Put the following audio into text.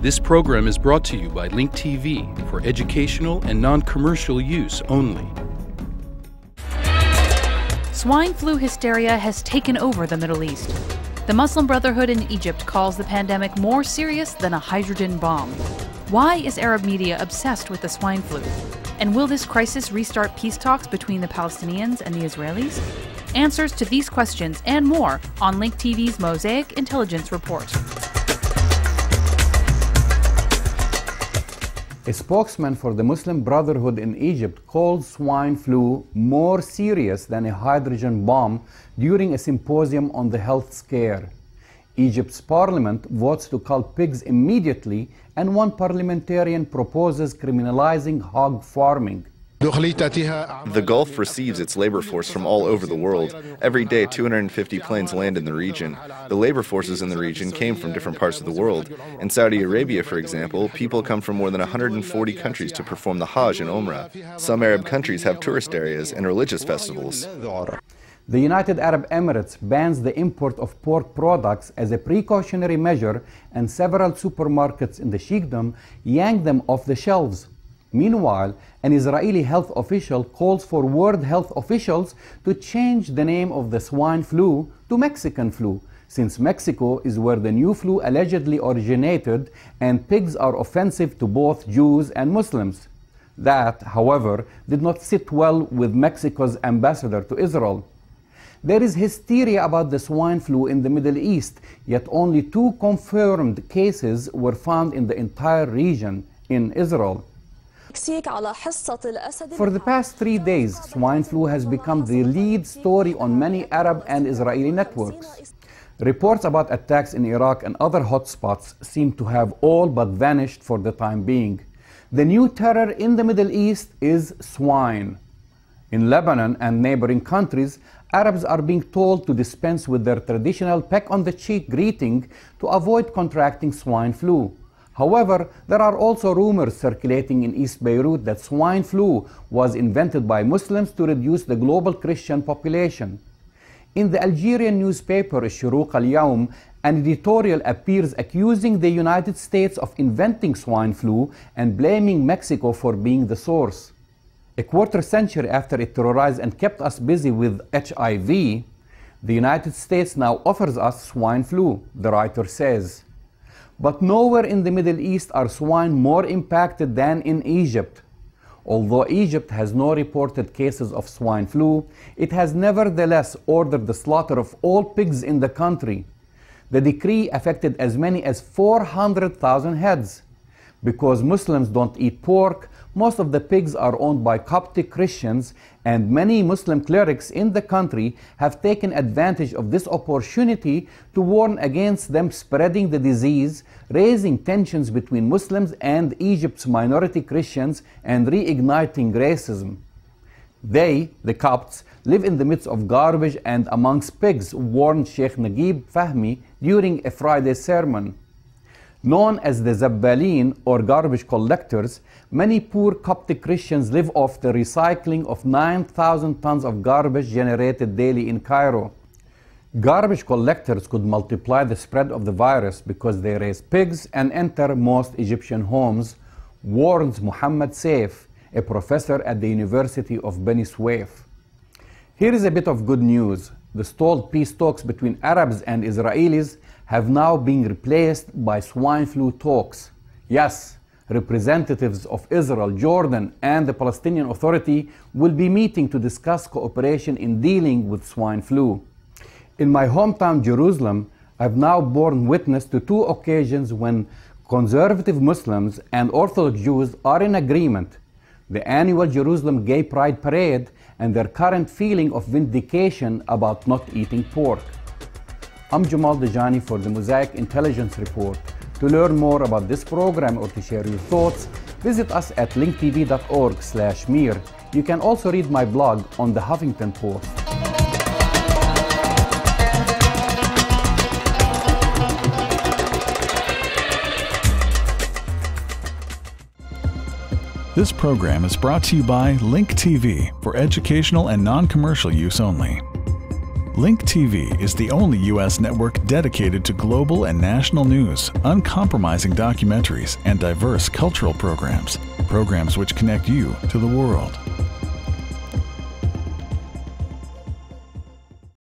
This program is brought to you by Link TV for educational and non-commercial use only. Swine flu hysteria has taken over the Middle East. The Muslim Brotherhood in Egypt calls the pandemic more serious than a hydrogen bomb. Why is Arab media obsessed with the swine flu? And will this crisis restart peace talks between the Palestinians and the Israelis? Answers to these questions and more on Link TV's Mosaic Intelligence Report. A spokesman for the Muslim Brotherhood in Egypt called swine flu more serious than a hydrogen bomb during a symposium on the health scare. Egypt's parliament votes to cull pigs immediately, and one parliamentarian proposes criminalizing hog farming. The Gulf receives its labor force from all over the world. Every day, 250 planes land in the region. The labor forces in the region came from different parts of the world. In Saudi Arabia, for example, people come from more than 140 countries to perform the Hajj and Umrah. Some Arab countries have tourist areas and religious festivals. The United Arab Emirates bans the import of pork products as a precautionary measure, and several supermarkets in the Sheikhdom yank them off the shelves. Meanwhile, an Israeli health official calls for world health officials to change the name of the swine flu to Mexican flu, since Mexico is where the new flu allegedly originated and pigs are offensive to both Jews and Muslims. That, however, did not sit well with Mexico's ambassador to Israel. There is hysteria about the swine flu in the Middle East, yet only 2 confirmed cases were found in the entire region in Israel. For the past 3 days, swine flu has become the lead story on many Arab and Israeli networks. Reports about attacks in Iraq and other hotspots seem to have all but vanished for the time being. The new terror in the Middle East is swine. In Lebanon and neighboring countries, Arabs are being told to dispense with their traditional peck-on-the-cheek greeting to avoid contracting swine flu. However, there are also rumors circulating in East Beirut that swine flu was invented by Muslims to reduce the global Christian population. In the Algerian newspaper Shuruq al-Yawm, an editorial appears accusing the United States of inventing swine flu and blaming Mexico for being the source. A quarter century after it terrorized and kept us busy with HIV, the United States now offers us swine flu, the writer says. But nowhere in the Middle East are swine more impacted than in Egypt. Although Egypt has no reported cases of swine flu, it has nevertheless ordered the slaughter of all pigs in the country. The decree affected as many as 400,000 heads. Because Muslims don't eat pork, most of the pigs are owned by Coptic Christians, and many Muslim clerics in the country have taken advantage of this opportunity to warn against them spreading the disease, raising tensions between Muslims and Egypt's minority Christians and reigniting racism. They, the Copts, live in the midst of garbage and amongst pigs, warned Sheikh Naguib Fahmy during a Friday sermon. Known as the Zabbalin, or garbage collectors, many poor Coptic Christians live off the recycling of 9,000 tons of garbage generated daily in Cairo. Garbage collectors could multiply the spread of the virus because they raise pigs and enter most Egyptian homes, warns Muhammad Saif, a professor at the University of Beni Suef. Here is a bit of good news. The stalled peace talks between Arabs and Israelis have now been replaced by swine flu talks. Yes, representatives of Israel, Jordan, and the Palestinian Authority will be meeting to discuss cooperation in dealing with swine flu. In my hometown, Jerusalem, I've now borne witness to 2 occasions when conservative Muslims and Orthodox Jews are in agreement: the annual Jerusalem Gay Pride Parade and their current feeling of vindication about not eating pork. I'm Jamal Dejani for the Mosaic Intelligence Report. To learn more about this program or to share your thoughts, visit us at linktv.org/MIR. You can also read my blog on the Huffington Post. This program is brought to you by Link TV for educational and non-commercial use only. Link TV is the only U.S. network dedicated to global and national news, uncompromising documentaries, and diverse cultural programs. Programs which connect you to the world.